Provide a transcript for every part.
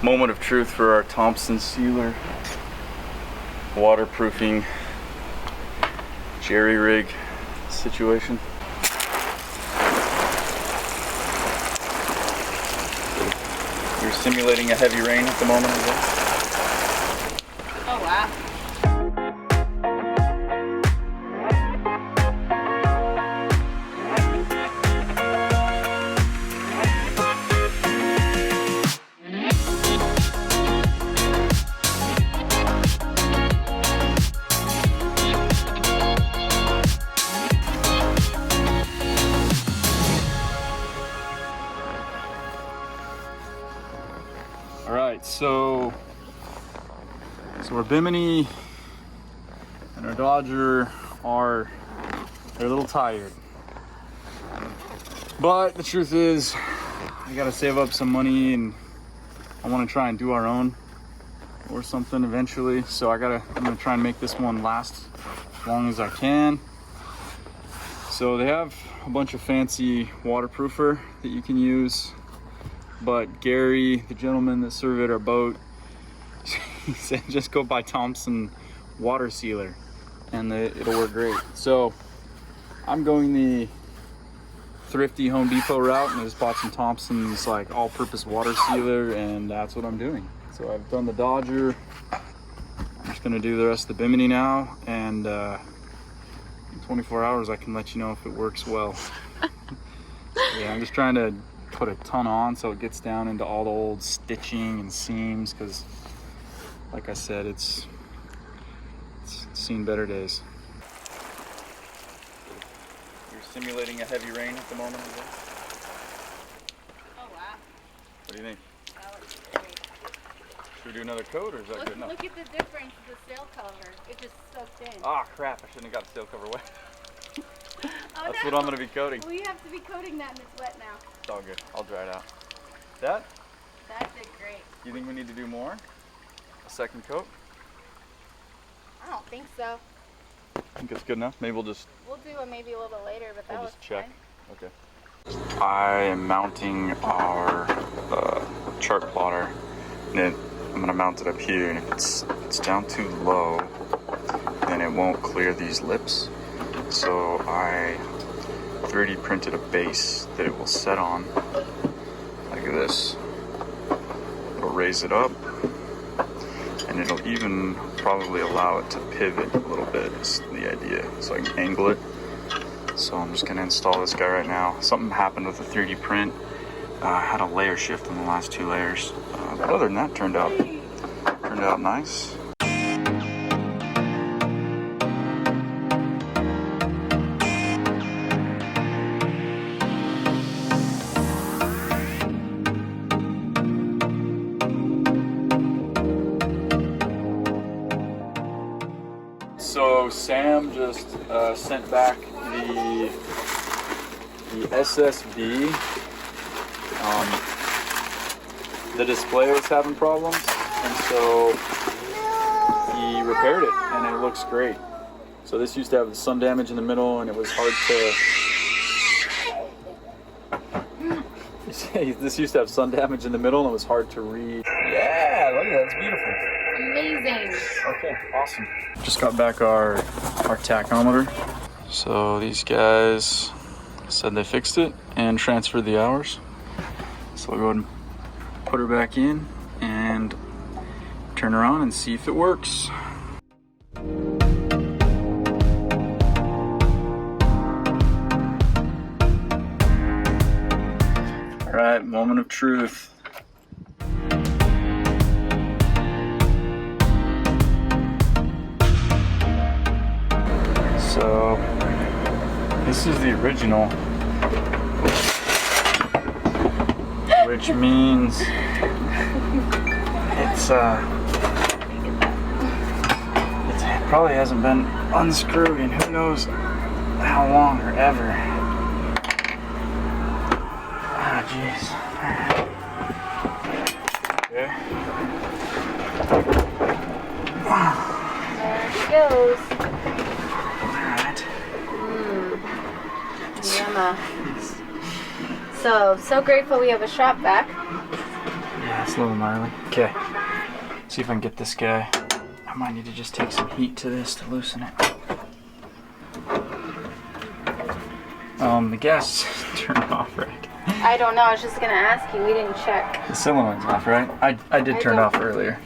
Moment of truth for our Thompson sealer. Waterproofing jerry rig situation. You're simulating a heavy rain at the moment, I guess? Oh wow. Alright, so our Bimini and our Dodger they're a little tired. But the truth is, I gotta save up some money and I wanna try and do our own or something eventually. So I'm gonna try and make this one last as long as I can. So they have a bunch of fancy waterproofer that you can use. But Gary, the gentleman that surveyed our boat, he said just go buy Thompson water sealer and it'll work great. So I'm going the thrifty Home Depot route and I just bought some Thompson's like all-purpose water sealer, and that's what I'm doing. So I've done the Dodger. I'm just gonna do the rest of the Bimini now, and in 24 hours I can let you know if it works well. Yeah, I'm just trying to put a ton on so it gets down into all the old stitching and seams, because like I said, it's seen better days. You're simulating a heavy rain at the moment, is it? Oh wow. What do you think? That looks great. Should we do another coat, or is that good enough? Look at the difference of the sail cover. It just soaked in. Ah, crap, I shouldn't have got the sail cover wet. Oh, That's no. what I'm gonna be coating. Well, you have to be coating that and it's wet now. It's all good, I'll dry it out. That did great. you think we need to do more? A second coat? I don't think so. I think it's good enough. Maybe we'll We'll do it maybe a little bit later, but that was check. fine. Okay. I am mounting our chart plotter, and I'm gonna mount it up here, and if it's down too low, then it won't clear these lips. So I 3D printed a base that it will set on, like this. It'll raise it up, and it'll even probably allow it to pivot a little bit, is the idea. So I can angle it. So I'm just gonna install this guy right now. Something happened with the 3D print. I had a layer shift in the last 2 layers. But other than that, turned out nice. So Sam just sent back the SSD. The display was having problems, and so he repaired it, and it looks great. So this used to have some damage in the middle, and it was hard to. This used to have sun damage in the middle, and it was hard to read. Yeah, look at that, it's beautiful. Amazing. Okay, awesome. Just got back our tachometer. So these guys said they fixed it and transferred the hours. So we'll go ahead and put her back in and turn her on and see if it works. All right, moment of truth. So this is the original, which means it probably hasn't been unscrewed in who knows how long or ever. Ah, jeez. Okay. There she goes. Alright. So grateful we have a shop back. Yes. It's a little gnarly. Okay. See if I can get this guy. I might need to just take some heat to this to loosen it. The gas turned off, right? I don't know. I was just gonna ask you. We didn't check. The solenoid's off, right? I did turn it off earlier.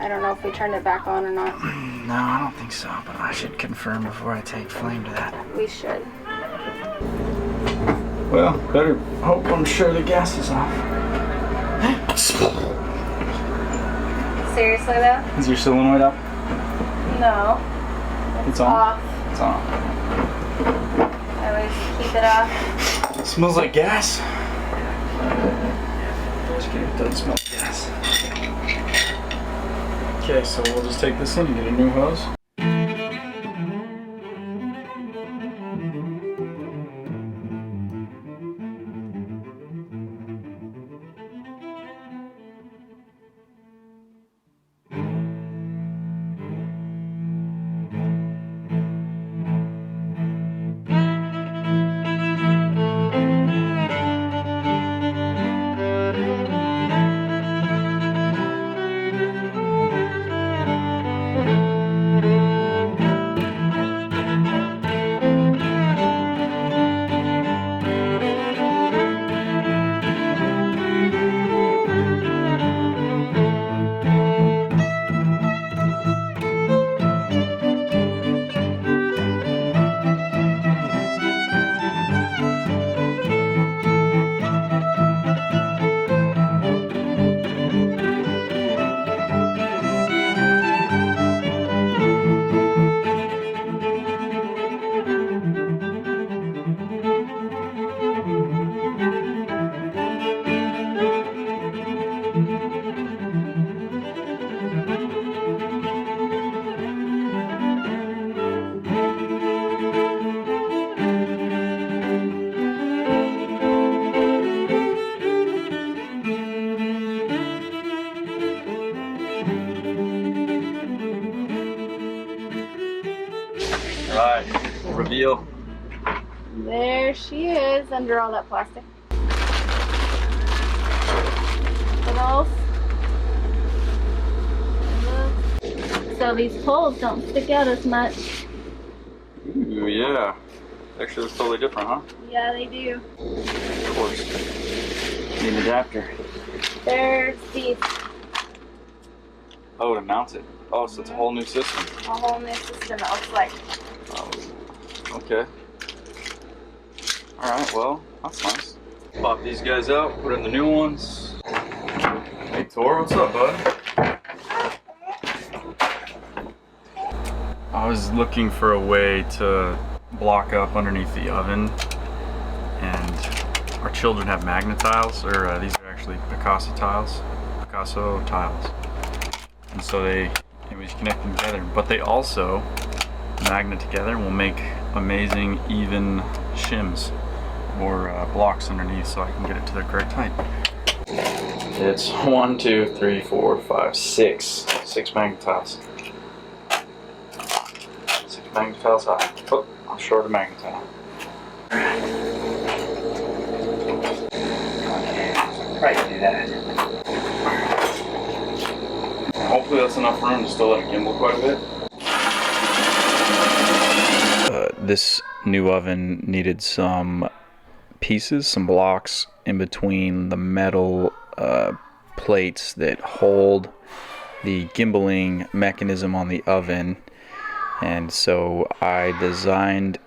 I don't know if we turned it back on or not. No, I don't think so, but I should confirm before I take flame to that. We should. Well, better hope I'm sure the gas is off. Seriously though? Is your solenoid up? No. It's on? Off. It's on. I always keep it off. It smells like gas. Just kidding, it doesn't smell like gas. Okay, so we'll just take this in and get a new hose. Right, reveal. There she is under all that plastic. What else? So these poles don't stick out as much. Ooh, yeah. Actually looks totally different, huh? Yeah, they do. Of course. Need an adapter. There's these. Oh, to mount it. Oh, so it's a whole new system. A whole new system, it looks like. Oh, okay. Alright, well, that's nice. Pop these guys out, put in the new ones. Hey, Tor, what's up, bud? I was looking for a way to block up underneath the oven, and our children have magnet tiles, or these are actually Picasso tiles. And so we just connect them together, but they also magnet together and will make amazing even shims or blocks underneath, so I can get it to the correct height. It's 1, 2, 3, 4, 5, 6 magnet tiles. 6 magnet tiles high. Oh, I'm short of magnet tile. Okay, right, do that. Hopefully that's enough room to still let it gimbal quite a bit. This new oven needed some pieces, some blocks in between the metal plates that hold the gimbaling mechanism on the oven, and so I designed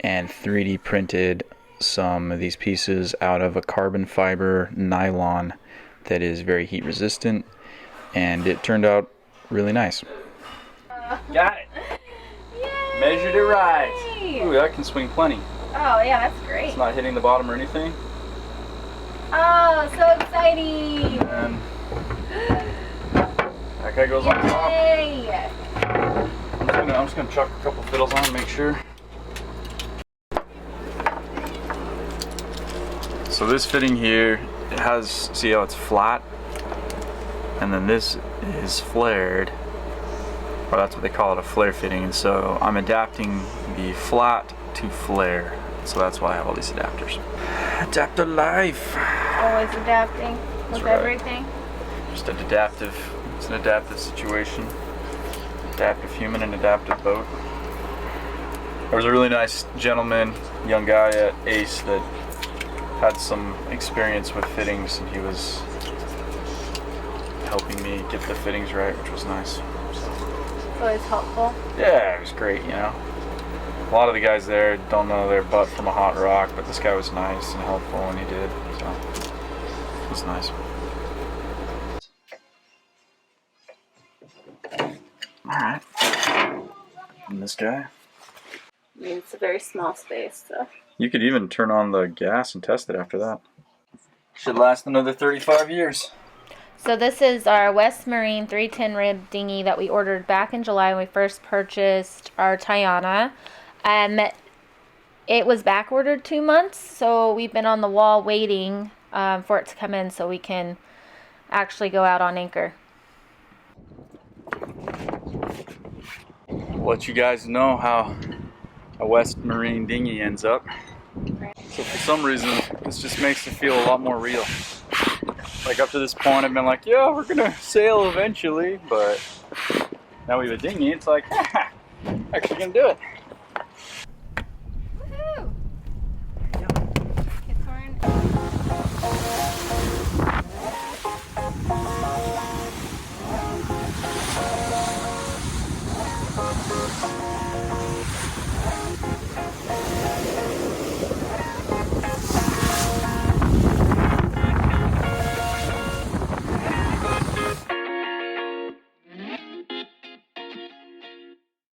and 3D printed some of these pieces out of a carbon fiber nylon that is very heat resistant, and it turned out really nice. Got it! Yay! Measured it right! Ooh, that can swing plenty. Oh yeah, that's great. It's not hitting the bottom or anything. Oh, so exciting! And that guy goes on top. Yay! I'm just gonna chuck a couple fiddles on and make sure. So this fitting here, it has, see how it's flat? And then this is flared, or that's what they call it, a flare fitting. And so I'm adapting the flat to flare. So that's why I have all these adapters. Adapter life. Always adapting with right. everything. Just an adaptive, it's an adaptive situation. Adaptive human and adaptive boat. There was a really nice gentleman, young guy at Ace that had some experience with fittings, and he was helping me get the fittings right, which was nice. It's always helpful. Yeah, it was great, you know. A lot of the guys there don't know their butt from a hot rock, but this guy was nice and helpful when he did, so it was nice. Alright. And this guy. I mean, it's a very small space, so. You could even turn on the gas and test it after that. Should last another 35 years. So this is our West Marine 310 rib dinghy that we ordered back in July when we first purchased our Tiana. It was back ordered 2 months, so we've been on the wall waiting for it to come in so we can actually go out on anchor. I'll let you guys know how a West Marine dinghy ends up. So for some reason, this just makes it feel a lot more real. Like up to this point, I've been like, yeah, we're gonna sail eventually, but now we have a dinghy, it's like, actually gonna do it.